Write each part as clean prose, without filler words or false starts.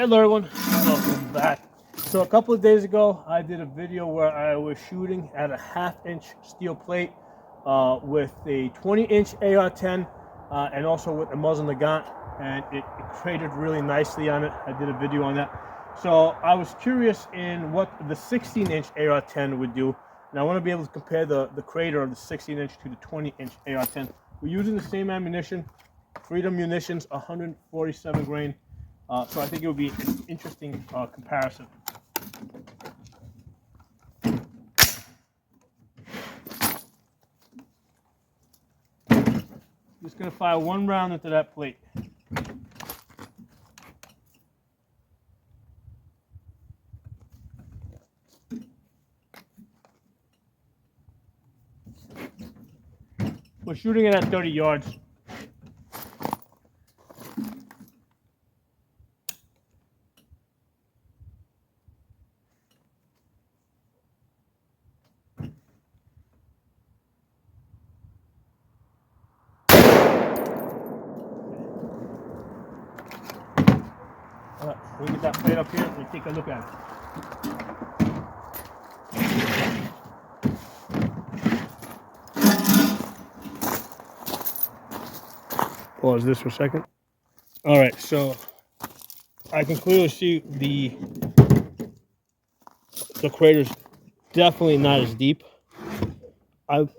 Hello everyone, welcome back. So a couple of days ago, I did a video where I was shooting at a 1/2 inch steel plate with a 20-inch AR-10 and also with the muzzle Nagant, and it cratered really nicely on it. I did a video on that. So I was curious in what the 16-inch AR-10 would do, and I want to be able to compare the crater of the 16-inch to the 20-inch AR-10. We're using the same ammunition, Freedom Munitions, 147 grain. So I think it would be an interesting comparison. Just going to fire one round into that plate. We're shooting it at 30 yards. We get that plate up here and take a look at it. Pause this for a second. All right, so I can clearly see the crater's definitely not as deep.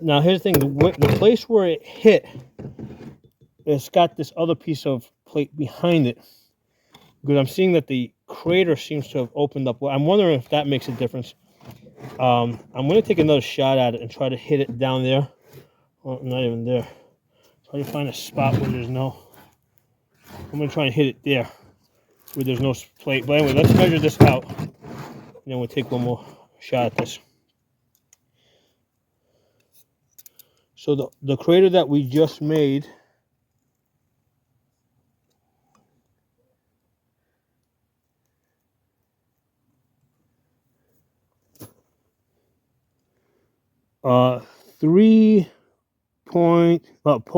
Now here's the thing: the place where it hit, it's got this other piece of plate behind it. Because I'm seeing that the crater seems to have opened up. Well, I'm wondering if that makes a difference. I'm going to take another shot at it and try to hit it down there. Oh, not even there. Try to find a spot where there's no. I'm going to try and hit it there, where there's no plate. But anyway, let's measure this out, and then we'll take one more shot at this. So the crater that we just made.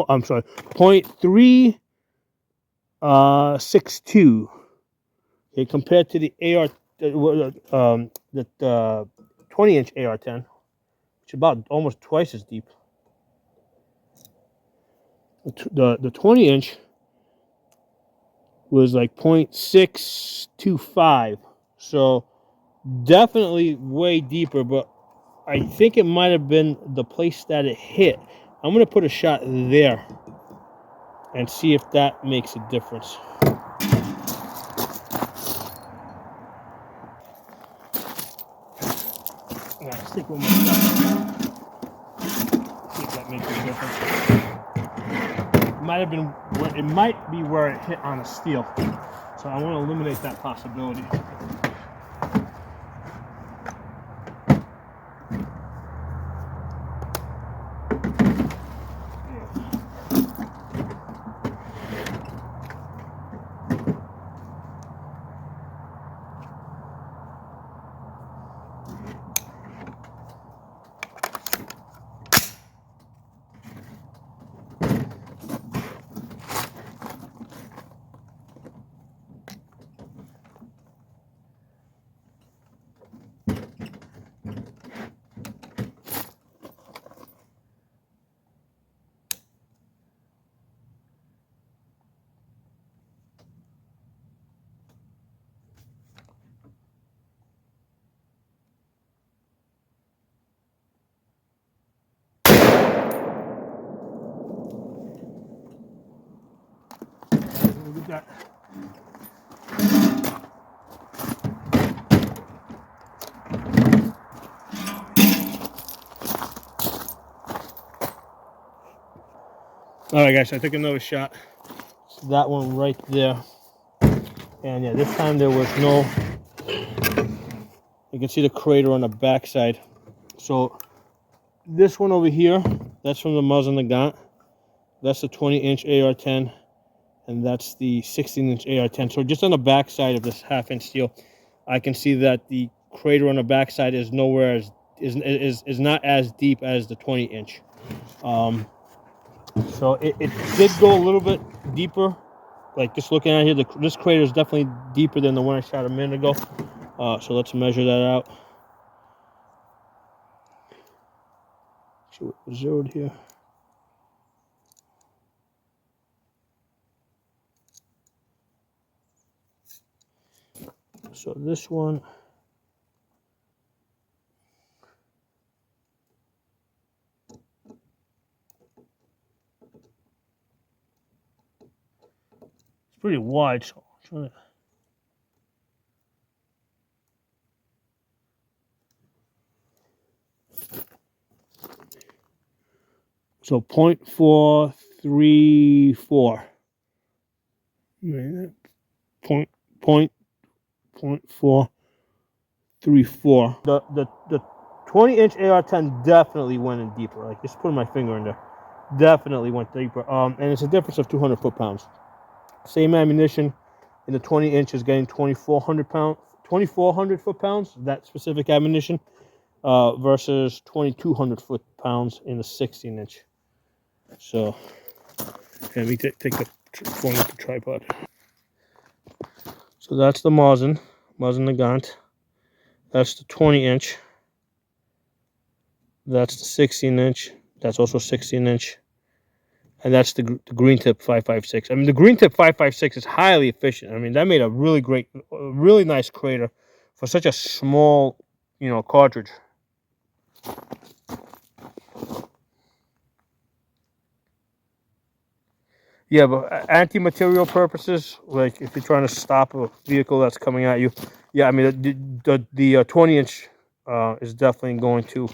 I'm sorry, 0.362. Okay, compared to the AR, the 20-inch AR-10, which is about almost twice as deep. The 20-inch was like 0.625, so definitely way deeper, but I think it might have been the place that it hit. I'm going to put a shot there and see if that makes a difference. Let's take one more shot. See if that makes a difference. It might be where it hit on a steel. So I want to eliminate that possibility. Look at that. All right, guys, I took another shot. It's that one right there. And yeah, this time there was no, you can see the crater on the backside. So this one over here, that's from the muzzle Nagant. That's the 20-inch AR-10, and that's the 16-inch AR-10. So just on the backside of this 1/2 inch steel, I can see that the crater on the backside is nowhere is not as deep as the 20-inch. So it did go a little bit deeper like just looking at here, this crater is definitely deeper than the one I shot a minute ago. So let's measure that out. See what was zeroed here. So this one. It's pretty wide, so I'm trying to. So 0.434. Point 0.434. The 20-inch AR-10 definitely went in deeper. Like just putting my finger in there, definitely went deeper. And it's a difference of 200 foot-pounds. Same ammunition in the 20-inch is getting 2,400 foot-pounds. That specific ammunition versus 2,200 foot-pounds in the 16-inch. So let me take the phone with the tripod. So that's the Mosin Nagant. That's the 20-inch. That's the 16-inch. That's also 16-inch. And that's the green tip 5.56. I mean, the green tip 5.56 is highly efficient. I mean, that made a really nice crater for such a small, cartridge. Yeah, but anti-material purposes, like if you're trying to stop a vehicle that's coming at you, yeah, I mean the 20-inch is definitely going to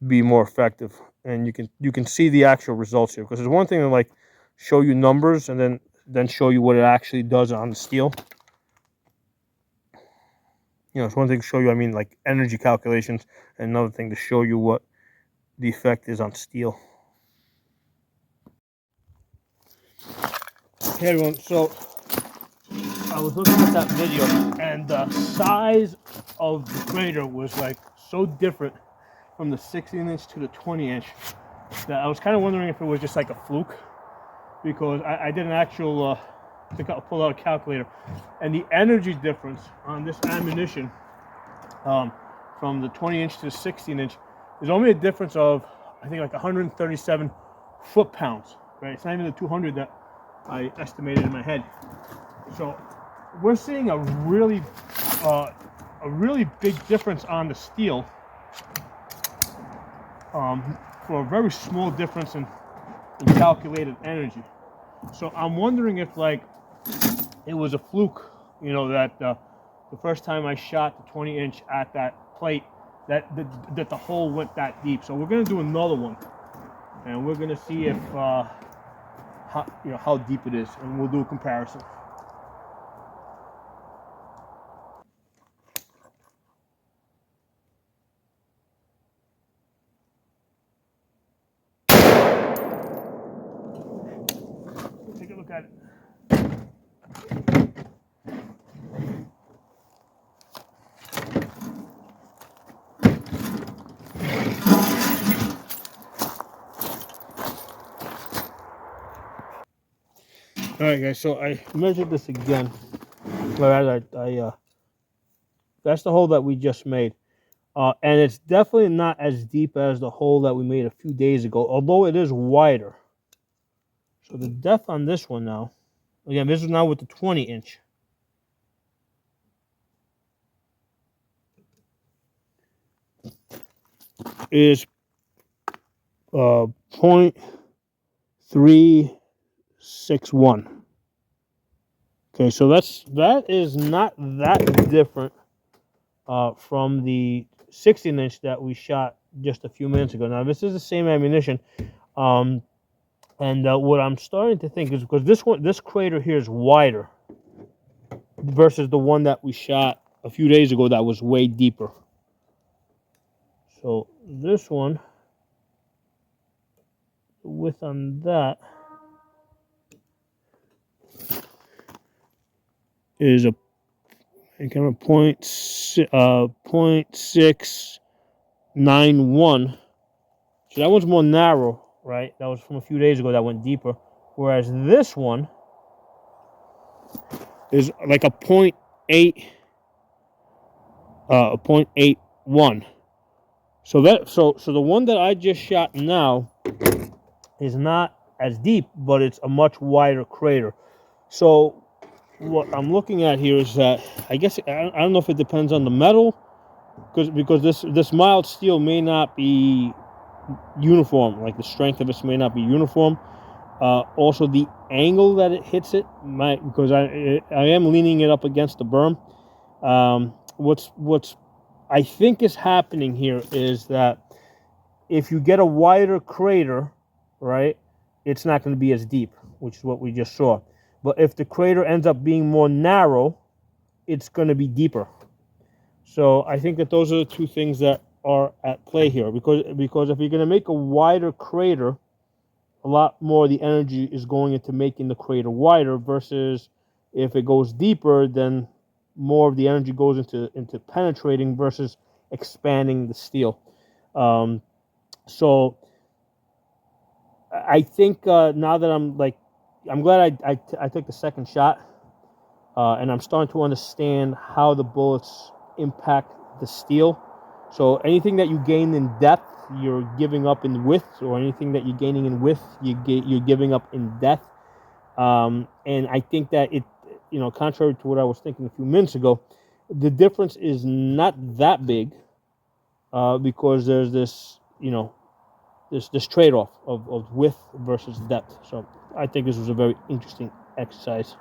be more effective, and you can see the actual results here. Because there's one thing to like show you numbers and then show you what it actually does on the steel. It's one thing to show you, I mean, like energy calculations, and another thing to show you what the effect is on steel. Hey everyone, so I was looking at that video, and the size of the crater was like so different from the 16-inch to the 20-inch that I was kind of wondering if it was just like a fluke, because I did an actual I think I'll pull out a calculator, and the energy difference on this ammunition from the 20-inch to the 16-inch is only a difference of, I think, like 137 foot-pounds, right? It's not even the 200 that I estimated in my head. So we're seeing a really big difference on the steel for a very small difference in calculated energy. So I'm wondering if like it was a fluke, that the first time I shot the 20-inch at that plate, that the hole went that deep. So we're gonna do another one, and we're gonna see if how deep it is, and we'll do a comparison. Take a look at it. All right, guys. So I measured this again. That's the hole that we just made, and it's definitely not as deep as the hole that we made a few days ago, although it is wider. So the depth on this one now, again, this is now with the 20-inch. Is 0.361. Okay, so that is not that different from the 16-inch that we shot just a few minutes ago. Now this is the same ammunition, and what I'm starting to think is because this crater here is wider versus the one that we shot a few days ago that was way deeper. So this one, the width on that is a kind of 0.691. So that one's more narrow, right? That was from a few days ago that went deeper. Whereas this one is like a 0.8, a 0.81. So the one that I just shot now is not as deep, but it's a much wider crater. So what I'm looking at here is that I guess I don't know if it depends on the metal, because this mild steel may not be uniform, like the strength of it may not be uniform. Also, the angle that it hits it might, because I am leaning it up against the berm. What's I think is happening here is that if you get a wider crater, right, it's not going to be as deep, which is what we just saw. But if the crater ends up being more narrow, it's going to be deeper. So I think that those are the two things that are at play here, because if you're going to make a wider crater, a lot more of the energy is going into making the crater wider, versus if it goes deeper, then more of the energy goes into penetrating versus expanding the steel. So I think now that I'm glad I took the second shot, and I'm starting to understand how the bullets impact the steel. So anything that you gain in depth, you're giving up in width, or anything that you're gaining in width, you're giving up in depth. And I think that contrary to what I was thinking a few minutes ago, the difference is not that big, because there's this trade-off of width versus depth. So I think this was a very interesting exercise.